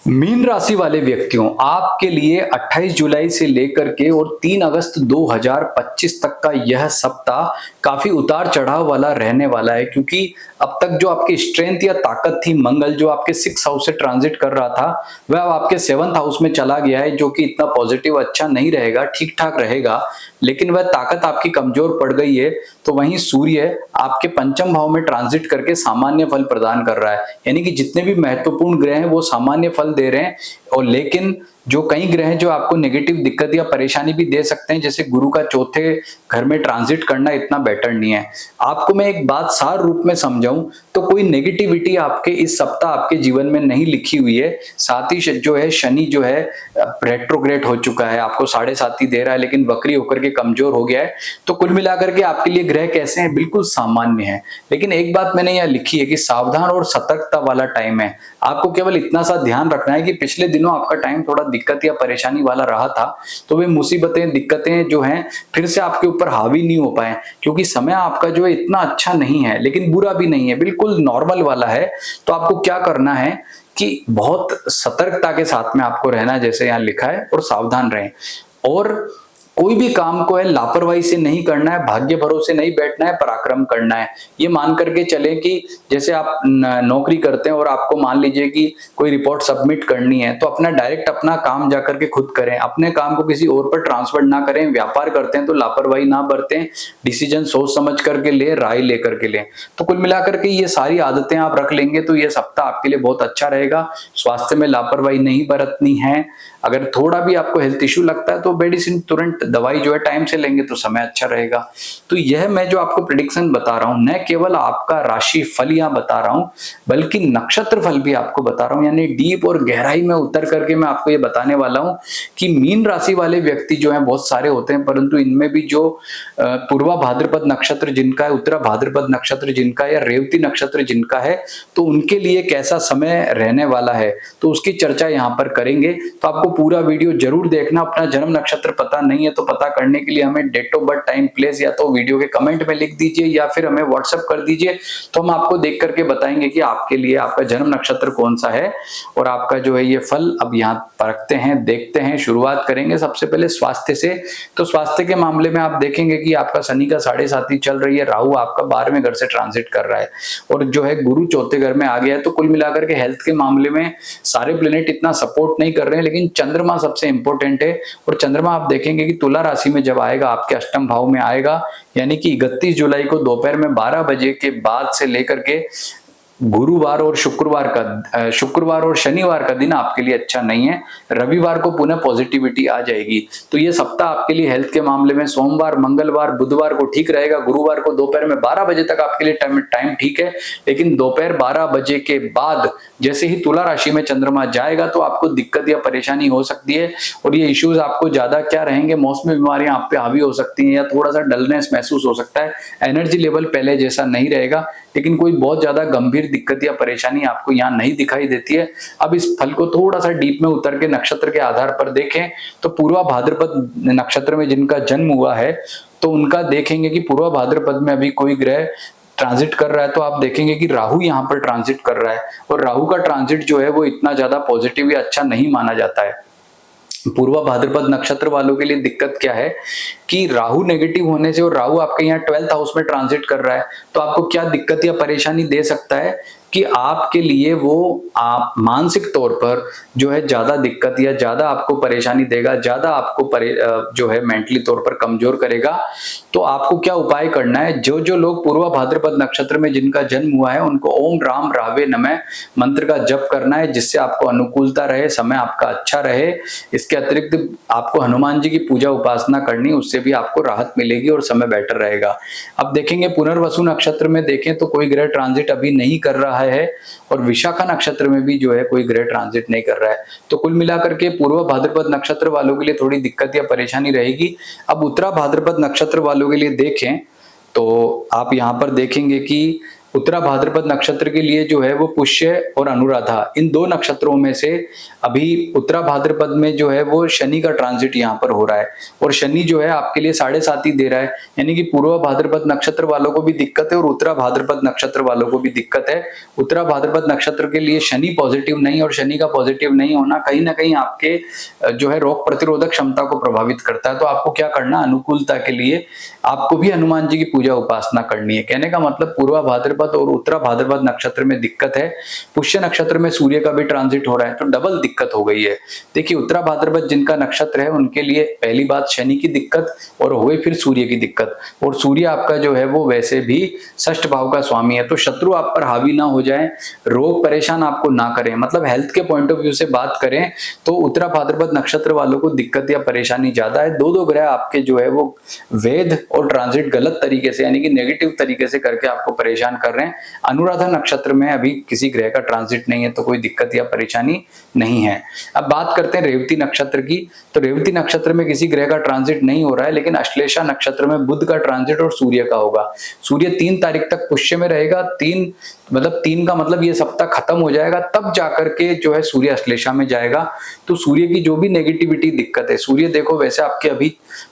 Mean राशि वाले व्यक्तियों, आपके लिए 28 जुलाई से लेकर के और 3 अगस्त 2025 तक का यह सप्ताह काफी उतार चढ़ाव वाला रहने वाला है, क्योंकि अब तक जो आपकी स्ट्रेंथ या ताकत थी, मंगल जो आपके 6 हाउस से ट्रांजिट कर रहा था वह अब आपके 7th हाउस में चला गया है, जो कि इतना पॉजिटिव अच्छा नहीं रहेगा, ठीक ठाक रहेगा, लेकिन वह ताकत आपकी कमजोर पड़ गई है। तो वहीं सूर्य आपके पंचम भाव में ट्रांजिट करके सामान्य फल प्रदान कर रहा है, यानी कि जितने भी महत्वपूर्ण ग्रह हैं वो सामान्य फल दे रहे हैं। और लेकिन जो कई ग्रह जो आपको नेगेटिव दिक्कत या परेशानी भी दे सकते हैं, जैसे गुरु का चौथे घर में ट्रांजिट करना इतना बेटर नहीं है। आपको मैं एक बात सार रूप में समझाऊं तो कोई नेगेटिविटी आपके इस सप्ताह आपके जीवन में नहीं लिखी हुई है। साथ ही जो है शनि जो है रेट्रोग्रेड हो चुका है, आपको 7.5 दे रहा है, लेकिन वक्री होकर के कमजोर हो गया है। तो कुल मिलाकर के आपके लिए ग्रह कैसे हैं? बिल्कुल सामान्य है। लेकिन एक बात मैंने यहाँ लिखी है कि सावधान और सतर्कता वाला टाइम है। आपको केवल इतना सा ध्यान रखना है कि पिछले दिनों आपका टाइम थोड़ा दिक्कत या परेशानी वाला रहा था, तो वे मुसीबतें दिक्कतें जो हैं फिर से आपके ऊपर हावी नहीं हो पाए, क्योंकि समय आपका जो है इतना अच्छा नहीं है, लेकिन बुरा भी नहीं है, बिल्कुल नॉर्मल वाला है। तो आपको क्या करना है कि बहुत सतर्कता के साथ में आपको रहना है, जैसे यहाँ लिखा है, और सावधान रहें। और कोई भी काम को है लापरवाही से नहीं करना है, भाग्य भरोसे नहीं बैठना है, पराक्रम करना है। ये मान करके चले कि जैसे आप नौकरी करते हैं और आपको मान लीजिए कि कोई रिपोर्ट सबमिट करनी है, तो अपना डायरेक्ट अपना काम जाकर के खुद करें, अपने काम को किसी और पर ट्रांसफर ना करें। व्यापार करते हैं तो लापरवाही ना बरतें, डिसीजन सोच समझ करके ले, राय लेकर के लें। तो कुल मिलाकर के ये सारी आदतें आप रख लेंगे तो ये सप्ताह आपके लिए बहुत अच्छा रहेगा। स्वास्थ्य में लापरवाही नहीं बरतनी है। अगर थोड़ा भी आपको हेल्थ इश्यू लगता है तो मेडिसिन तुरंत दवाई जो है टाइम से लेंगे तो समय अच्छा रहेगा। तो यह मैं जो आपको प्रेडिक्शन बता रहा हूं, न केवल आपका राशि फल यहाँ बता रहा हूं, बल्कि नक्षत्र फल भी आपको बता रहा हूं, यानी डीप और गहराई में उतर करके मैं आपको ये बताने वाला हूं कि मीन राशि वाले व्यक्ति जो है बहुत सारे होते हैं, परंतु इनमें भी जो पूर्वा भाद्रपद नक्षत्र जिनका है, उत्तरा भाद्रपद नक्षत्र जिनका है, या रेवती नक्षत्र जिनका है, तो उनके लिए कैसा समय रहने वाला है, तो उसकी चर्चा यहाँ पर करेंगे। तो आपको पूरा वीडियो जरूर देखना। अपना जन्म नक्षत्र पता नहीं है तो पता करने के लिए हमें date of birth, time, place या तो वीडियो के कमेंट में लिख दीजिए या फिर हमें व्हाट्सएप कर दीजिए, तो हम आपको देख करके बताएंगे कि आपके लिए आपका जन्म नक्षत्र कौन सा है और आपका जो है ये फल अब यहाँ परखते हैं, देखते हैं। शुरुआत करेंगे सबसे पहले स्वास्थ्य से। तो स्वास्थ्य के मामले में आप देखेंगे कि आपका शनि का 7.5 चल रही है, राहु आपका 12वें घर से ट्रांजिट कर रहा है और जो है गुरु चौथे घर में आ गया है। तो कुल मिलाकर के हेल्थ के मामले में सारे प्लेनेट इतना सपोर्ट नहीं कर रहे हैं, लेकिन चंद्रमा सबसे इंपॉर्टेंट है। और चंद्रमा आप देखेंगे कि तुला राशि में जब आएगा, आपके अष्टम भाव में आएगा, यानी कि 31 जुलाई को दोपहर में 12 बजे के बाद से लेकर के गुरुवार और शुक्रवार और शनिवार का दिन आपके लिए अच्छा नहीं है। रविवार को पुनः पॉजिटिविटी आ जाएगी। तो ये सप्ताह आपके लिए हेल्थ के मामले में सोमवार, मंगलवार, बुधवार को ठीक रहेगा। गुरुवार को दोपहर में 12 बजे तक आपके लिए टाइम ठीक है, लेकिन दोपहर 12 बजे के बाद जैसे ही तुला राशि में चंद्रमा जाएगा तो आपको दिक्कत या परेशानी हो सकती है। और ये इश्यूज आपको ज्यादा क्या रहेंगे, मौसमी बीमारियां आप पे हावी हो सकती हैं या थोड़ा सा डलनेस महसूस हो सकता है। एनर्जी लेवल पहले जैसा नहीं रहेगा, लेकिन कोई बहुत ज्यादा गंभीर दिक्कत या परेशानी आपको यहाँ नहीं दिखाई देती है। अब इस फल को थोड़ा सा डीप में उतर के नक्षत्र के आधार पर देखें तो पूर्वा भाद्रपद नक्षत्र में जिनका जन्म हुआ है तो उनका देखेंगे कि पूर्वा भाद्रपद में अभी कोई ग्रह ट्रांजिट कर रहा है, तो आप देखेंगे कि राहु यहाँ पर ट्रांजिट कर रहा है और राहु का ट्रांजिट जो है वो इतना ज्यादा पॉजिटिव या अच्छा नहीं माना जाता है। पूर्वा भाद्रपद नक्षत्र वालों के लिए दिक्कत क्या है कि राहु नेगेटिव होने से, और राहु आपके यहाँ 12th हाउस में ट्रांजिट कर रहा है, तो आपको क्या दिक्कत या परेशानी दे सकता है कि आपके लिए वो आप मानसिक तौर पर जो है ज्यादा दिक्कत या ज्यादा आपको परेशानी देगा, ज्यादा आपको जो है मेंटली तौर पर कमजोर करेगा। तो आपको क्या उपाय करना है, जो जो लोग पूर्वा भाद्रपद नक्षत्र में जिनका जन्म हुआ है उनको ओम राम रावे नमः मंत्र का जप करना है, जिससे आपको अनुकूलता रहे, समय आपका अच्छा रहे। इसके अतिरिक्त आपको हनुमान जी की पूजा उपासना करनी, उससे भी आपको राहत मिलेगी और समय बेटर रहेगा। अब देखेंगे पुनर्वसु नक्षत्र में देखें तो कोई ग्रह ट्रांजिट अभी नहीं कर रहा है और विशाखा नक्षत्र में भी जो है कोई ग्रह ट्रांजिट नहीं कर रहा है। तो कुल मिलाकर के पूर्व भाद्रपद नक्षत्र वालों के लिए थोड़ी दिक्कत या परेशानी रहेगी। अब उत्तरा भाद्रपद नक्षत्र वालों के लिए देखें तो आप यहाँ पर देखेंगे कि उत्तरा भाद्रपद नक्षत्र के लिए जो है वो पुष्य और अनुराधा, इन दो नक्षत्रों में से अभी उत्तरा भाद्रपद में जो है वो शनि का ट्रांजिट यहाँ पर हो रहा है, और शनि जो है आपके लिए 7.5 ही दे रहा है, यानी कि पूर्व भाद्रपद नक्षत्र वालों को भी दिक्कत है और उत्तरा भाद्रपद नक्षत्र वालों को भी दिक्कत है। उत्तरा भाद्रपद नक्षत्र के लिए शनि पॉजिटिव नहीं, और शनि का पॉजिटिव नहीं होना कहीं ना कहीं आपके जो है रोग प्रतिरोधक क्षमता को प्रभावित करता है। तो आपको क्या करना, अनुकूलता के लिए आपको भी हनुमान जी की पूजा उपासना करनी है। कहने का मतलब पूर्वा भाद्रपद और उत्तरा भाद्रपद नक्षत्र में दिक्कत है, पुष्य नक्षत्र में सूर्य का भी ट्रांजिट हो रहा है, तो डबल दिक्कत हो गई है। देखिए उत्तरा भाद्रपद जिनका नक्षत्र है उनके लिए पहली बात शनि की दिक्कत, और हुए फिर सूर्य की दिक्कत, और सूर्य आपका जो है वो वैसे भी षष्ठ भाव का स्वामी है, तो शत्रु आप पर हावी ना हो जाए, रोग परेशान आपको ना करें। मतलब हेल्थ के पॉइंट ऑफ व्यू से बात करें तो उत्तरा भाद्रपद नक्षत्र वालों को दिक्कत या परेशानी ज्यादा है। दो ग्रह आपके जो है वो वेद और ट्रांजिट गलत तरीके से यानी कि नेगेटिव तरीके से करके आपको परेशान कर रहे हैं। अनुराधा नक्षत्र में अभी किसी ग्रह का ट्रांजिट नहीं है, तो कोई दिक्कत या परेशानी नहीं है। अब बात करते हैं रेवती नक्षत्र की, तो रेवती नक्षत्र में किसी ग्रह का ट्रांजिट नहीं हो रहा है, लेकिन अश्लेषा नक्षत्र में बुध का ट्रांजिट और सूर्य का होगा। सूर्य 3 तारीख तक पुष्य में रहेगा, 3 का मतलब ये सप्ताह खत्म हो जाएगा, तब जाकर के जो है सूर्य अश्लेषा में जाएगा। तो सूर्य की जो भी नेगेटिविटी दिक्कत है, सूर्य देखो वैसे आपके अभी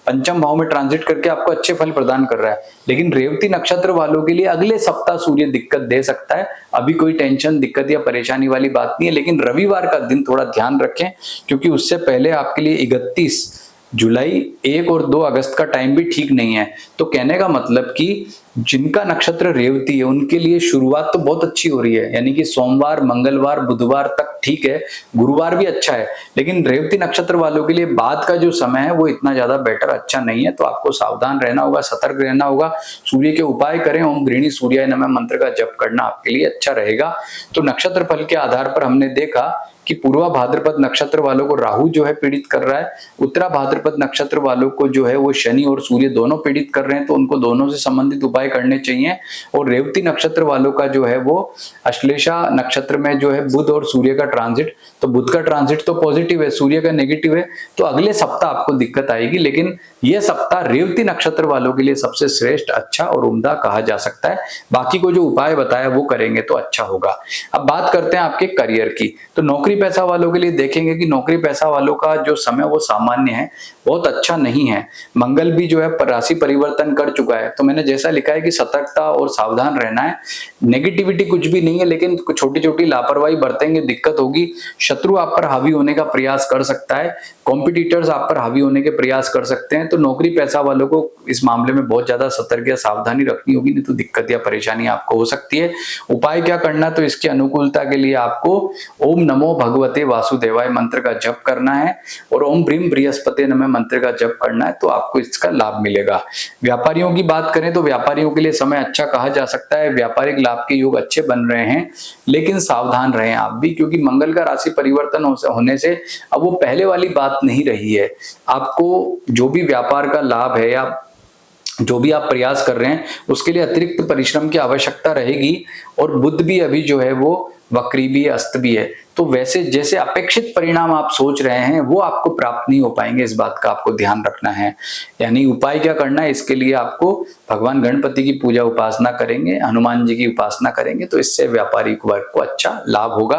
पंचम भाव में ट्रांजिट करके आपको अच्छे फल प्रदान कर रहा है, लेकिन रेवती नक्षत्र वालों के लिए अगले सप्ताह सूर्य दिक्कत दे सकता है। अभी कोई टेंशन दिक्कत या परेशानी वाली बात नहीं है, लेकिन रविवार का दिन थोड़ा ध्यान रखें, क्योंकि उससे पहले आपके लिए 31 जुलाई 1 और 2 अगस्त का टाइम भी ठीक नहीं है। तो कहने का मतलब कि जिनका नक्षत्र रेवती है उनके लिए शुरुआत तो बहुत अच्छी हो रही है, यानी कि सोमवार, मंगलवार, बुधवार तक ठीक है, गुरुवार भी अच्छा है, लेकिन रेवती नक्षत्र वालों के लिए बाद का जो समय है वो इतना ज्यादा बेटर अच्छा नहीं है। तो आपको सावधान रहना होगा, सतर्क रहना होगा, सूर्य के उपाय करें, ओम गृहिणी सूर्याय नमः मंत्र का जप करना आपके लिए अच्छा रहेगा। तो नक्षत्र फल के आधार पर हमने देखा कि पूर्वा भाद्रपद नक्षत्र वालों को राहु जो है पीड़ित कर रहा है, उत्तरा भाद्रपद नक्षत्र वालों को जो है वो शनि और सूर्य दोनों पीड़ित कर रहे हैं, तो उनको दोनों से संबंधित उपाय करने चाहिए। और रेवती नक्षत्र वालों का जो है वो अश्लेषा नक्षत्र में जो है बुध और सूर्य का ट्रांजिट, तो बुध का ट्रांजिट तो पॉजिटिव है, सूर्य का नेगेटिव है, तो अगले सप्ताह आपको दिक्कत आएगी, लेकिन यह सप्ताह रेवती नक्षत्र वालों के लिए सबसे श्रेष्ठ, अच्छा और उम्दा कहा जा सकता है। बाकी को जो उपाय बताया वो करेंगे तो अच्छा होगा। अब बात करते हैं आपके करियर की, तो नौकरी पैसा वालों के लिए देखेंगे कि नौकरी पैसा वालों का जो समय वो सामान्य है, बहुत अच्छा नहीं है। मंगल भी जो है राशि परिवर्तन कर चुका है, तो मैंने जैसा लिखा है कि सतर्कता और सावधान रहना है। नेगेटिविटी कुछ भी नहीं है, लेकिन छोटी छोटी लापरवाही बरतेंगे दिक्कत होगी। शत्रु आप पर हावी होने का प्रयास कर सकता है, कॉम्पिटिटर्स आप पर हावी होने के प्रयास कर सकते हैं, तो नौकरी पैसा वालों को इस मामले में बहुत ज्यादा सतर्क या सावधानी रखनी होगी, नहीं तो दिक्कत या परेशानी आपको हो सकती है। उपाय क्या करना, तो इसकी अनुकूलता के लिए आपको ओम नमो भगवते वासुदेवाय मंत्र का जप करना है और ओम ब्रीम बृहस्पति नमः मंत्र का जप करना है, तो आपको इसका लाभ मिलेगा। व्यापारियों की बात करें तो व्यापारियों के लिए समय अच्छा कहा जा सकता है, व्यापारिक लाभ के योग अच्छे बन रहे हैं, लेकिन सावधान रहें आप भी, क्योंकि मंगल का राशि परिवर्तन होने से अब वो पहले वाली बात नहीं रही है। आपको जो भी व्यापार का लाभ है या जो भी आप प्रयास कर रहे हैं उसके लिए अतिरिक्त परिश्रम की आवश्यकता रहेगी, और बुध भी अभी जो है वो वक्री भी है, अस्त भी है, तो वैसे जैसे अपेक्षित परिणाम आप सोच रहे हैं वो आपको प्राप्त नहीं हो पाएंगे, इस बात का आपको ध्यान रखना है। यानी उपाय क्या करना है, इसके लिए आपको भगवान गणपति की पूजा उपासना करेंगे, हनुमान जी की उपासना करेंगे, तो इससे व्यापारिक वर्ग को अच्छा लाभ होगा।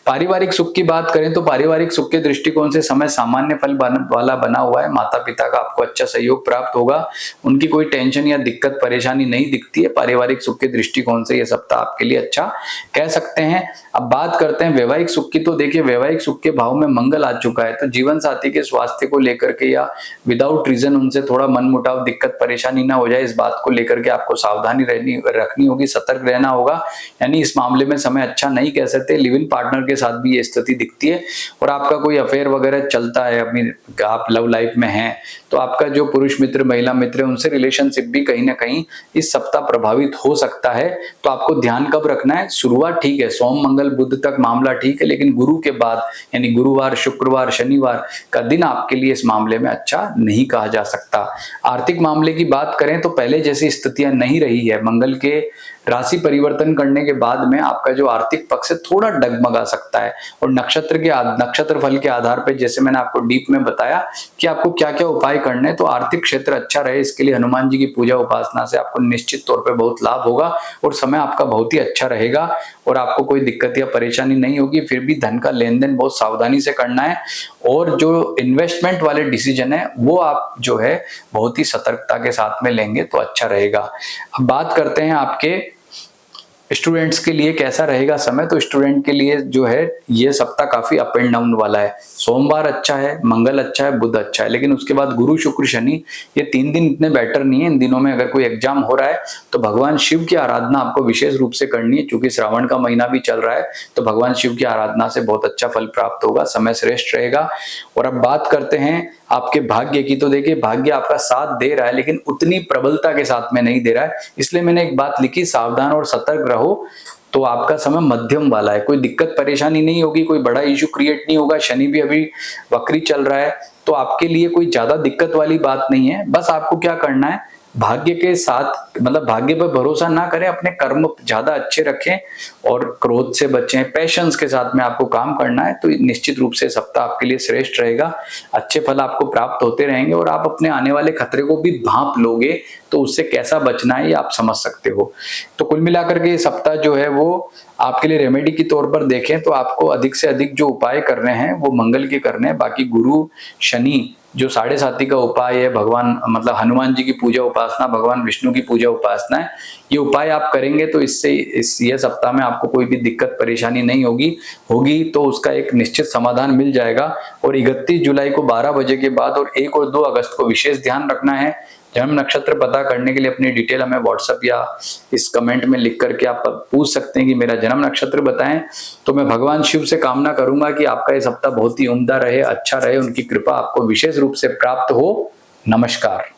पारिवारिक सुख की बात करें तो पारिवारिक सुख के दृष्टिकोण से समय सामान्य फल वाला बना हुआ है। माता पिता का आपको अच्छा सहयोग प्राप्त होगा, उनकी कोई टेंशन या दिक्कत परेशानी नहीं दिखती है। पारिवारिक सुख के दृष्टिकोण से यह सप्ताह आपके लिए अच्छा कह सकते हैं। अब बात करते हैं वैवाहिक सुख की, तो देखिए वैवाहिक सुख के भाव में मंगल आ चुका है, तो जीवन साथी के स्वास्थ्य को लेकर के या विदाउट रीजन उनसे थोड़ा मनमुटाव, दिक्कत परेशानी ना हो जाए, इस बात को लेकर के आपको सावधानी रखनी होगी, सतर्क रहना होगा। यानी इस मामले में समय अच्छा नहीं कह सकते। लिव इन पार्टनर के साथ भी ये स्थिति दिखती है, और आपका कोई अफेयर वगैरह चलता है, अपनी आप लव लाइफ में हैं, तो आपका जो पुरुष मित्र महिला मित्र है उनसे रिलेशनशिप भी कहीं ना कहीं इस सप्ताह प्रभावित हो सकता है। तो आपको ध्यान कब रखना है, शुरुआत ठीक है, सोम मंगल बुध तक मामला ठीक है, लेकिन गुरु के बाद यानी गुरुवार, शुक्रवार, शनिवार का दिन आपके लिए इस मामले में अच्छा नहीं कहा जा सकता। आर्थिक मामले की बात करें तो पहले जैसी स्थितियां नहीं रही है। मंगल के राशि परिवर्तन करने के बाद में आपका जो आर्थिक पक्ष है थोड़ा डगमगा सकता है, और नक्षत्र फल के आधार पर जैसे मैंने आपको डीप में बताया कि आपको क्या क्या उपाय करने हैं, तो आर्थिक क्षेत्र अच्छा रहे इसके लिए हनुमान जी की पूजा उपासना से आपको निश्चित तौर पे बहुत लाभ होगा और समय आपका बहुत ही अच्छा रहेगा और आपको कोई दिक्कत या परेशानी नहीं होगी। फिर भी धन का लेन देन बहुत सावधानी से करना है, और जो इन्वेस्टमेंट वाले डिसीजन है वो आप जो है बहुत ही सतर्कता के साथ में लेंगे तो अच्छा रहेगा। अब बात करते हैं आपके स्टूडेंट्स के लिए कैसा रहेगा समय। तो स्टूडेंट के लिए जो है ये सप्ताह काफी अप एंड डाउन वाला है। सोमवार अच्छा है, मंगल अच्छा है, बुध अच्छा है, लेकिन उसके बाद गुरु, शुक्र, शनि ये 3 दिन इतने बेटर नहीं है। इन दिनों में अगर कोई एग्जाम हो रहा है तो भगवान शिव की आराधना आपको विशेष रूप से करनी है, क्योंकि श्रावण का महीना भी चल रहा है, तो भगवान शिव की आराधना से बहुत अच्छा फल प्राप्त होगा, समय श्रेष्ठ रहेगा। और अब बात करते हैं आपके भाग्य की। तो देखिए भाग्य आपका साथ दे रहा है, लेकिन उतनी प्रबलता के साथ में नहीं दे रहा है, इसलिए मैंने एक बात लिखी, सावधान और सतर्क रहो। तो आपका समय मध्यम वाला है, कोई दिक्कत परेशानी नहीं होगी, कोई बड़ा इश्यू क्रिएट नहीं होगा। शनि भी अभी वक्री चल रहा है, तो आपके लिए कोई ज्यादा दिक्कत वाली बात नहीं है। बस आपको क्या करना है, भाग्य के साथ मतलब भाग्य पर भरोसा ना करें, अपने कर्म ज्यादा अच्छे रखें और क्रोध से बचें, पैशंस के साथ में आपको काम करना है। तो निश्चित रूप से सप्ताह आपके लिए श्रेष्ठ रहेगा, अच्छे फल आपको प्राप्त होते रहेंगे और आप अपने आने वाले खतरे को भी भांप लोगे, तो उससे कैसा बचना है ये आप समझ सकते हो। तो कुल मिलाकर के ये सप्ताह जो है वो आपके लिए रेमेडी के तौर पर देखें तो आपको अधिक से अधिक जो उपाय करने हैं वो मंगल के करने हैं। बाकी गुरु, शनि जो 7.5 का उपाय है, भगवान मतलब हनुमान जी की पूजा उपासना, भगवान विष्णु की पूजा उपासना है, ये उपाय आप करेंगे तो इससे ये सप्ताह में आपको कोई भी दिक्कत परेशानी नहीं होगी तो उसका एक निश्चित समाधान मिल जाएगा। और 31 जुलाई को 12 बजे के बाद और 1 और 2 अगस्त को विशेष ध्यान रखना है। जन्म नक्षत्र पता करने के लिए अपनी डिटेल हमें व्हाट्सएप या इस कमेंट में लिख करके आप पूछ सकते हैं कि मेरा जन्म नक्षत्र बताएं। तो मैं भगवान शिव से कामना करूंगा कि आपका ये सप्ताह बहुत ही उम्दा रहे, अच्छा रहे, उनकी कृपा आपको विशेष रूप से प्राप्त हो। नमस्कार।